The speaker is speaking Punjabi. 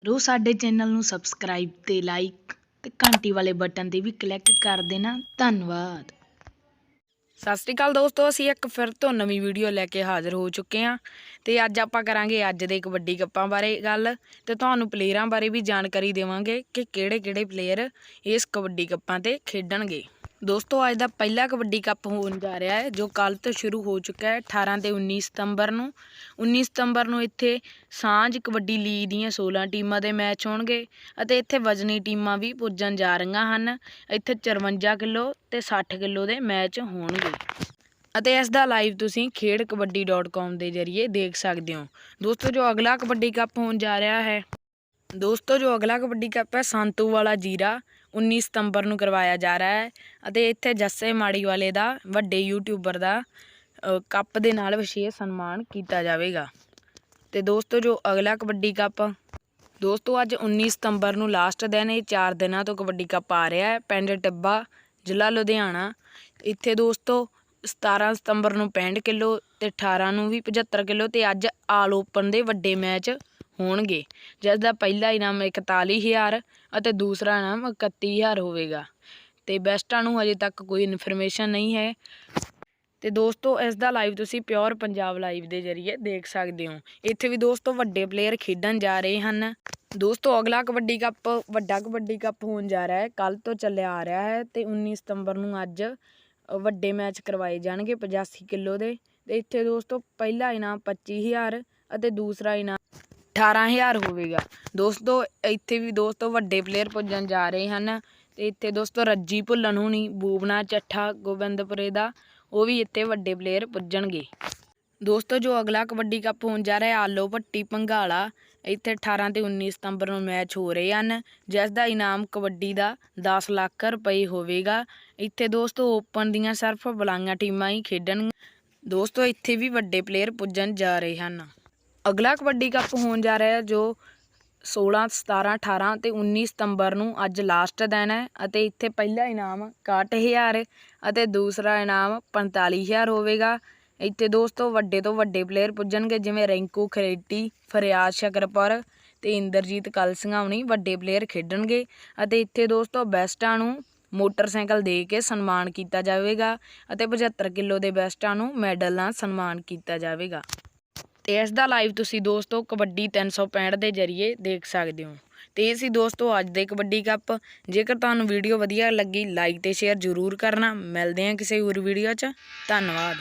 ਕਰੋ ਸਾਡੇ ਚੈਨਲ ਨੂੰ ਸਬਸਕ੍ਰਾਈਬ ਤੇ ਲਾਈਕ ਤੇ ਘੰਟੀ ਵਾਲੇ ਬਟਨ ਤੇ ਵੀ ਕਲਿੱਕ ਕਰ ਦੇਣਾ। ਧੰਨਵਾਦ। ਸਤਿ ਸ਼੍ਰੀ ਅਕਾਲ ਦੋਸਤੋ, ਅਸੀਂ ਇੱਕ ਫਿਰ ਤੋਂ ਨਵੀਂ ਵੀਡੀਓ ਲੈ ਕੇ ਹਾਜ਼ਰ ਹੋ ਚੁੱਕੇ ਹਾਂ ਤੇ ਅੱਜ ਆਪਾਂ ਕਰਾਂਗੇ ਅੱਜ ਦੇ ਕਬੱਡੀ ਕੱਪਾਂ ਬਾਰੇ ਗੱਲ ਤੇ ਤੁਹਾਨੂੰ ਪਲੇਅਰਾਂ ਬਾਰੇ ਵੀ ਜਾਣਕਾਰੀ ਦੇਵਾਂਗੇ ਕਿ ਕਿਹੜੇ ਪਲੇਅਰ ਇਸ ਕਬੱਡੀ ਕੱਪਾਂ ਤੇ ਖੇਡਣਗੇ। ਦੋਸਤੋ ਅੱਜ ਦਾ ਪਹਿਲਾ ਕਬੱਡੀ ਕੱਪ ਹੋਣ ਜਾ ਰਿਹਾ ਹੈ ਜੋ ਕੱਲ੍ਹ ਤੋਂ ਸ਼ੁਰੂ ਹੋ ਚੁੱਕਾ ਹੈ 18 ਤੇ 19 ਸਤੰਬਰ ਨੂੰ। 19 ਸਤੰਬਰ ਨੂੰ ਇੱਥੇ ਸਾਂਝ ਕਬੱਡੀ ਲੀਗ ਦੀਆਂ 16 ਟੀਮਾਂ ਦੇ ਮੈਚ ਹੋਣਗੇ ਅਤੇ ਇੱਥੇ ਵਜ਼ਨੀ ਟੀਮਾਂ ਵੀ ਪੁੱਜਣ ਜਾ ਰਹੀਆਂ ਹਨ। ਇੱਥੇ 54 ਕਿਲੋ ਤੇ 60 ਕਿਲੋ ਦੇ ਮੈਚ ਹੋਣਗੇ ਅਤੇ ਇਸ ਦਾ ਲਾਈਵ ਤੁਸੀਂ khedkabaddi.com ਦੇ ਜ਼ਰੀਏ ਦੇਖ ਸਕਦੇ ਹੋ। ਦੋਸਤੋ ਜੋ ਅਗਲਾ ਕਬੱਡੀ ਕੱਪ ਹੋਣ ਜਾ ਰਿਹਾ ਹੈ ਸੰਤੂ ਵਾਲਾ ਜੀਰਾ 19 ਸਤੰਬਰ ਨੂੰ ਕਰਵਾਇਆ ਜਾ ਰਿਹਾ ਹੈ ਅਤੇ ਇੱਥੇ ਜੱਸੇ ਮਾੜੀਵਾਲੇ ਦਾ ਵੱਡੇ ਯੂਟਿਊਬਰ ਦਾ ਕੱਪ ਦੇ ਨਾਲ ਵਿਸ਼ੇਸ਼ ਸਨਮਾਨ ਕੀਤਾ ਜਾਵੇਗਾ। ਤੇ ਦੋਸਤੋ ਜੋ ਅਗਲਾ ਕਬੱਡੀ ਕੱਪ ਦੋਸਤੋ ਅੱਜ 19 ਸਤੰਬਰ ਨੂੰ ਲਾਸਟ ਦਿਨ, ਇਹ 4 ਦਿਨਾਂ ਤੋਂ ਕਬੱਡੀ ਕੱਪ ਆ ਰਿਹਾ ਹੈ ਪਿੰਡ ਟਿੱਬਾ ਜ਼ਿਲ੍ਹਾ ਲੁਧਿਆਣਾ। ਇੱਥੇ ਦੋਸਤੋ 17 ਸਤੰਬਰ ਨੂੰ 65 ਕਿਲੋ ਤੇ 18 ਨੂੰ ਵੀ 75 ਕਿਲੋ ਤੇ ਅੱਜ ਆਲ ਓਪਨ ਦੇ ਵੱਡੇ ਮੈਚ ਹੋਣਗੇ ਜਿਸ ਦਾ ਪਹਿਲਾ ਇਨਾਮ 41,000 ਅਤੇ ਦੂਸਰਾ ਇਨਾਮ 31,000 ਹੋਵੇਗਾ ਤੇ ਬੈਸਟਾਂ ਨੂੰ ਹਜੇ ਤੱਕ ਕੋਈ ਇਨਫੋਰਮੇਸ਼ਨ ਨਹੀਂ ਹੈ। ਤੇ ਦੋਸਤੋ ਇਸ ਦਾ ਲਾਈਵ ਤੁਸੀਂ ਪਿਓਰ ਪੰਜਾਬ ਲਾਈਵ ਦੇ ਜ਼ਰੀਏ ਦੇਖ ਸਕਦੇ ਹੋ। ਇੱਥੇ ਵੀ ਦੋਸਤੋ ਵੱਡੇ ਪਲੇਅਰ ਖੇਡਣ ਜਾ ਰਹੇ ਹਨ। ਦੋਸਤੋ ਅਗਲਾ ਕਬੱਡੀ ਕੱਪ ਵੱਡਾ ਕਬੱਡੀ ਕੱਪ ਹੋਣ ਜਾ ਰਿਹਾ ਹੈ, ਕੱਲ੍ਹ ਤੋਂ ਚੱਲਿਆ ਆ ਰਿਹਾ ਹੈ ਤੇ 19 ਸਤੰਬਰ ਨੂੰ ਅੱਜ ਵੱਡੇ ਮੈਚ ਕਰਵਾਏ ਜਾਣਗੇ 85 ਕਿਲੋ ਦੇ। ਤੇ ਇੱਥੇ ਦੋਸਤੋ ਪਹਿਲਾ ਇਨਾਮ 25,000 ਅਤੇ ਦੂਸਰਾ ਇਨਾਮ 18,000 ਹੋਵੇਗਾ। ਦੋਸਤੋ ਇੱਥੇ ਵੀ ਦੋਸਤੋ ਵੱਡੇ ਪਲੇਅਰ ਪੁੱਜਣ ਜਾ ਰਹੇ ਹਨ ਤੇ ਇੱਥੇ ਦੋਸਤੋ ਰੱਜੀ ਭੁੱਲਣ ਹੋਣੀ, ਬੂਬਨਾ ਚੱਠਾ ਗੋਬਿੰਦਪੁਰੇ ਦਾ, ਉਹ ਵੀ ਇੱਥੇ ਵੱਡੇ ਪਲੇਅਰ ਪੁੱਜਣਗੇ। ਦੋਸਤੋ ਜੋ ਅਗਲਾ ਕਬੱਡੀ ਕੱਪ ਹੋਣ ਜਾ ਰਿਹਾ ਆਲੋ ਭੱਟੀ ਭੰਗਾਲਾ, ਇੱਥੇ 18 ਤੇ 19 ਸਤੰਬਰ ਨੂੰ ਮੈਚ ਹੋ ਰਹੇ ਹਨ ਜਿਸ ਦਾ ਇਨਾਮ ਕਬੱਡੀ ਦਾ 10 ਲੱਖ ਰੁਪਏ ਹੋਵੇਗਾ। ਇੱਥੇ ਦੋਸਤੋ ਓਪਨ ਦੀਆਂ ਸਿਰਫ ਬੁਲਾਈਆਂ ਟੀਮਾਂ ਹੀ ਖੇਡਣਗੀਆਂ। ਦੋਸਤੋ ਇੱਥੇ ਵੀ ਵੱਡੇ ਪਲੇਅਰ ਪੁੱਜਣ ਜਾ ਰਹੇ ਹਨ। ਅਗਲਾ ਕਬੱਡੀ ਕੱਪ ਹੋਣ ਜਾ ਰਿਹਾ ਜੋ 16, 17, 18 ਤੇ 19 ਸਤੰਬਰ ਨੂੰ ਅੱਜ ਲਾਸਟ ਦਿਨ ਹੈ ਅਤੇ ਇੱਥੇ ਪਹਿਲਾ ਇਨਾਮ 61,000 ਅਤੇ ਦੂਸਰਾ ਇਨਾਮ 45,000 ਹੋਵੇਗਾ। ਇੱਥੇ ਦੋਸਤੋ ਵੱਡੇ ਤੋਂ ਵੱਡੇ ਪਲੇਅਰ ਪੁੱਜਣਗੇ ਜਿਵੇਂ ਰਿੰਕੂ ਖਰੇਟੀ, ਫਰਿਆਦ ਸ਼ਕਰਪੁਰ ਤੇ ਇੰਦਰਜੀਤ ਕਲਸੀਆਂ ਹੋਣੀ ਵੱਡੇ ਪਲੇਅਰ ਖੇਡਣਗੇ ਅਤੇ ਇੱਥੇ ਦੋਸਤੋ ਬੈਸਟਾਂ ਨੂੰ ਮੋਟਰਸਾਈਕਲ ਦੇ ਕੇ ਸਨਮਾਨ ਕੀਤਾ ਜਾਵੇਗਾ ਅਤੇ 75 ਕਿਲੋ ਦੇ ਬੈਸਟਾਂ ਨੂੰ ਮੈਡਲ ਨਾਲ ਸਨਮਾਨ ਕੀਤਾ ਜਾਵੇਗਾ। ਤੇ ਇਸ ਦਾ ਲਾਈਵ ਤੁਸੀਂ ਦੋਸਤੋ ਕਬੱਡੀ 365 ਦੇ ਜ਼ਰੀਏ ਦੇਖ ਸਕਦੇ ਹੋ। ਤੇ ਇਹ ਸੀ ਦੋਸਤੋ ਅੱਜ ਦੇ ਕਬੱਡੀ ਕੱਪ। ਜੇਕਰ ਤੁਹਾਨੂੰ ਵੀਡੀਓ ਵਧੀਆ ਲੱਗੀ ਲਾਈਕ ਤੇ ਸ਼ੇਅਰ ਜ਼ਰੂਰ ਕਰਨਾ। ਮਿਲਦੇ ਹਾਂ ਕਿਸੇ ਹੋਰ ਵੀਡੀਓ 'ਚ। ਧੰਨਵਾਦ।